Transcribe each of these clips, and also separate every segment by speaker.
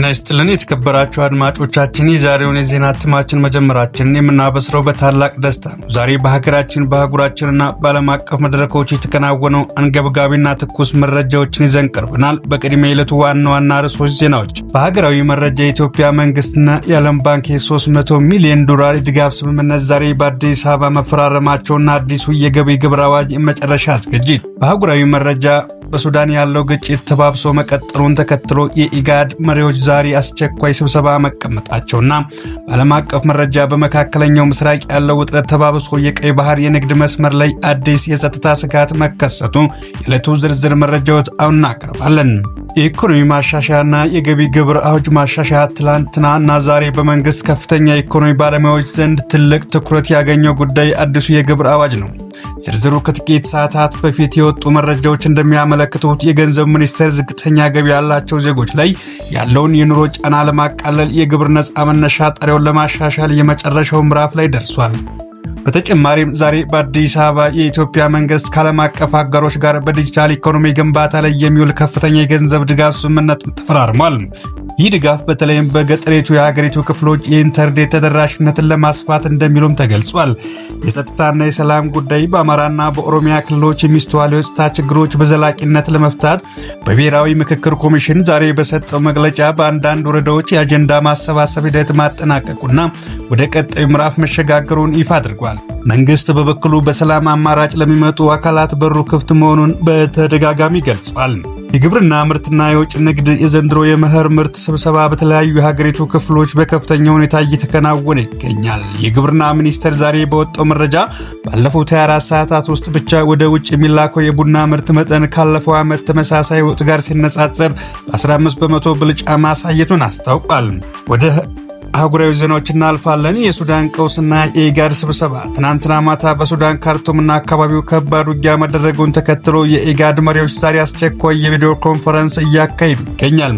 Speaker 1: ጤና ይስጥልን የተከበራችሁ አድማጮቻችን፣ የዛሬውን የዜና እትማችን መጀመራችንን የምናበስረው በታላቅ ደስታ ነው። ዛሬ በሀገራችን በአህጉራችንና በዓለም አቀፍ መድረኮች የተከናወነው አንገብጋቢና ትኩስ መረጃዎችን ይዘን ቀርበናል። በቅድሚያ የዕለቱ ዋና ዋና ርዕሶች ዜናዎች። በሀገራዊ መረጃ የኢትዮጵያ መንግስትና የዓለም ባንክ የ300 ሚሊዮን ዶላር ድጋፍ ስምምነት ዛሬ በአዲስ አበባ መፈራረማቸውና አዲሱ የገቢ ግብር አዋጅ መጨረሻ አስገጅት። በአህጉራዊ መረጃ በሱዳን ያለው ግጭት ተባብሶ መቀጠሉን ተከትሎ የኢጋድ መሪዎች ዛሬ አስቸኳይ ስብሰባ መቀመጣቸውና በዓለም አቀፍ መረጃ በመካከለኛው ምስራቅ ያለው ውጥረት ተባብሶ የቀይ ባህር የንግድ መስመር ላይ አዲስ የጸጥታ ስጋት መከሰቱ የዕለቱ ዝርዝር መረጃዎች አሁን እናቀርባለን። የኢኮኖሚ ማሻሻያና የገቢ ግብር አዋጅ ማሻሻያ ትላንትናና ዛሬ በመንግስት ከፍተኛ የኢኮኖሚ ባለሙያዎች ዘንድ ትልቅ ትኩረት ያገኘው ጉዳይ አዲሱ የግብር አዋጅ ነው። ዝርዝሩ ከጥቂት ሰዓታት በፊት የወጡ መረጃዎች እንደሚያመለክቱት የገንዘብ ሚኒስቴር ዝቅተኛ ገቢ ያላቸው ዜጎች ላይ ያለውን የኑሮ ጫና ለማቃለል የግብር ነፃ መነሻ ጣሪያውን ለማሻሻል የመጨረሻው ምዕራፍ ላይ ደርሷል። በተጨማሪም ዛሬ በአዲስ አበባ የኢትዮጵያ መንግስት ከዓለም አቀፍ አጋሮች ጋር በዲጂታል ኢኮኖሚ ግንባታ ላይ የሚውል ከፍተኛ የገንዘብ ድጋፍ ስምምነት ተፈራርሟል። ይህ ድጋፍ በተለይም በገጠሪቱ የሀገሪቱ ክፍሎች የኢንተርኔት ተደራሽነትን ለማስፋት እንደሚሉም ተገልጿል። የጸጥታና የሰላም ጉዳይ በአማራና በኦሮሚያ ክልሎች የሚስተዋሉ የጸጥታ ችግሮች በዘላቂነት ለመፍታት በብሔራዊ ምክክር ኮሚሽን ዛሬ በሰጠው መግለጫ በአንዳንድ ወረዳዎች የአጀንዳ ማሰባሰብ ሂደት ማጠናቀቁና ወደ ቀጣዩ ምዕራፍ መሸጋገሩን ይፋ አድርጓል። መንግስት በበኩሉ በሰላም አማራጭ ለሚመጡ አካላት በሩ ክፍት መሆኑን በተደጋጋሚ ገልጿል። የግብርና ምርትና የውጭ ንግድ የዘንድሮ የመኸር ምርት ስብሰባ በተለያዩ የሀገሪቱ ክፍሎች በከፍተኛ ሁኔታ እየተከናወነ ይገኛል። የግብርና ሚኒስቴር ዛሬ በወጣው መረጃ ባለፉት 24 ሰዓታት ውስጥ ብቻ ወደ ውጭ የሚላከው የቡና ምርት መጠን ካለፈው ዓመት ተመሳሳይ ወቅት ጋር ሲነጻጸር በ15 በመቶ ብልጫ ማሳየቱን አስታውቋል። ወደ አህጉራዊ ዜናዎች እናልፋለን። የሱዳን ቀውስና የኢጋድ ስብሰባ ትናንትና ማታ በሱዳን ካርቱምና አካባቢው ከባድ ውጊያ መደረጉን ተከትሎ የኢጋድ መሪዎች ዛሬ አስቸኳይ የቪዲዮ ኮንፈረንስ እያካሄዱ ይገኛል።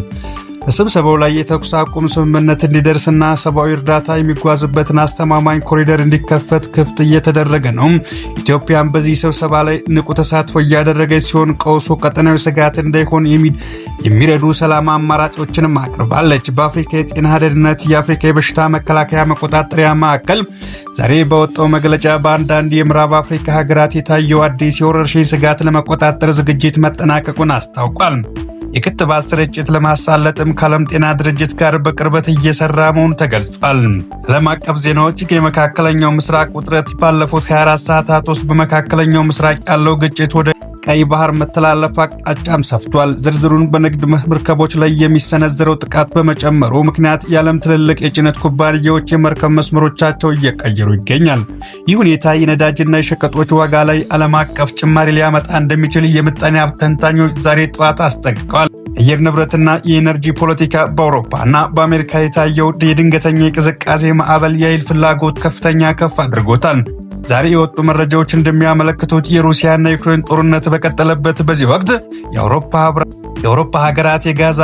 Speaker 1: በስብሰባው ላይ የተኩስ አቁም ስምምነት እንዲደርስና ሰብአዊ እርዳታ የሚጓዝበትን አስተማማኝ ኮሪደር እንዲከፈት ክፍት እየተደረገ ነው። ኢትዮጵያም በዚህ ስብሰባ ላይ ንቁ ተሳትፎ እያደረገች ሲሆን ቀውሱ ቀጠናዊ ስጋት እንዳይሆን የሚረዱ ሰላም አማራጮችንም አቅርባለች። በአፍሪካ የጤና ደህንነት የአፍሪካ የበሽታ መከላከያ መቆጣጠሪያ ማዕከል ዛሬ በወጣው መግለጫ በአንዳንድ የምዕራብ አፍሪካ ሀገራት የታየው አዲስ የወረርሽኝ ስጋት ለመቆጣጠር ዝግጅት መጠናቀቁን አስታውቋል። የክትባት ስርጭት ለማሳለጥም ከዓለም ጤና ድርጅት ጋር በቅርበት እየሰራ መሆኑ ተገልጿል። ዓለም አቀፍ ዜናዎች የመካከለኛው ምስራቅ ውጥረት ባለፉት 24 ሰዓታት ውስጥ በመካከለኛው ምስራቅ ያለው ግጭት ወደ ቀይ ባህር መተላለፍ አቅጣጫም ሰፍቷል። ዝርዝሩን በንግድ መርከቦች ላይ የሚሰነዘረው ጥቃት በመጨመሩ ምክንያት የዓለም ትልልቅ የጭነት ኩባንያዎች የመርከብ መስመሮቻቸው እየቀየሩ ይገኛል። ይህ ሁኔታ የነዳጅና የሸቀጦች ዋጋ ላይ ዓለም አቀፍ ጭማሪ ሊያመጣ እንደሚችል የምጣኔ ሀብት ተንታኞች ዛሬ ጠዋት አስጠንቅቀዋል። አየር ንብረትና የኤነርጂ ፖለቲካ በአውሮፓና በአሜሪካ የታየው የድንገተኛ የቅዝቃዜ ማዕበል የኃይል ፍላጎት ከፍ አድርጎታል። ዛሬ የወጡ መረጃዎች እንደሚያመለክቱት የሩሲያና የዩክሬን ጦርነት በቀጠለበት በዚህ ወቅት የአውሮፓ ሀገራት የጋዝ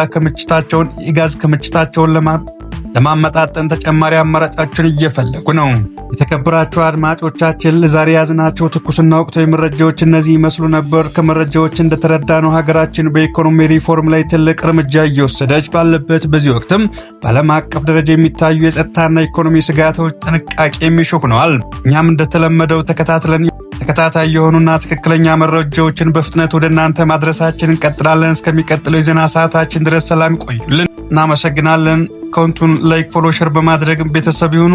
Speaker 1: ክምችታቸውን ለማመጣጠን ተጨማሪ አማራጮችን እየፈለጉ ነው። የተከበራችሁ አድማጮቻችን ለዛሬ ያዝናቸው ትኩስና ወቅታዊ መረጃዎች እነዚህ ይመስሉ ነበር። ከመረጃዎች እንደተረዳነው ሀገራችን በኢኮኖሚ ሪፎርም ላይ ትልቅ እርምጃ እየወሰደች ባለበት በዚህ ወቅትም በዓለም አቀፍ ደረጃ የሚታዩ የጸጥታና ኢኮኖሚ ስጋቶች ጥንቃቄ የሚሹ ሆነዋል። እኛም እንደተለመደው ተከታታይ የሆኑና ትክክለኛ መረጃዎችን በፍጥነት ወደ እናንተ ማድረሳችን እንቀጥላለን። እስከሚቀጥለው የዜና ሰዓታችን ድረስ ሰላም ቆዩልን። እናመሰግናለን። አካውንቱን ላይክ፣ ፎሎ፣ ሼር በማድረግ ቤተሰብ ይሁኑ።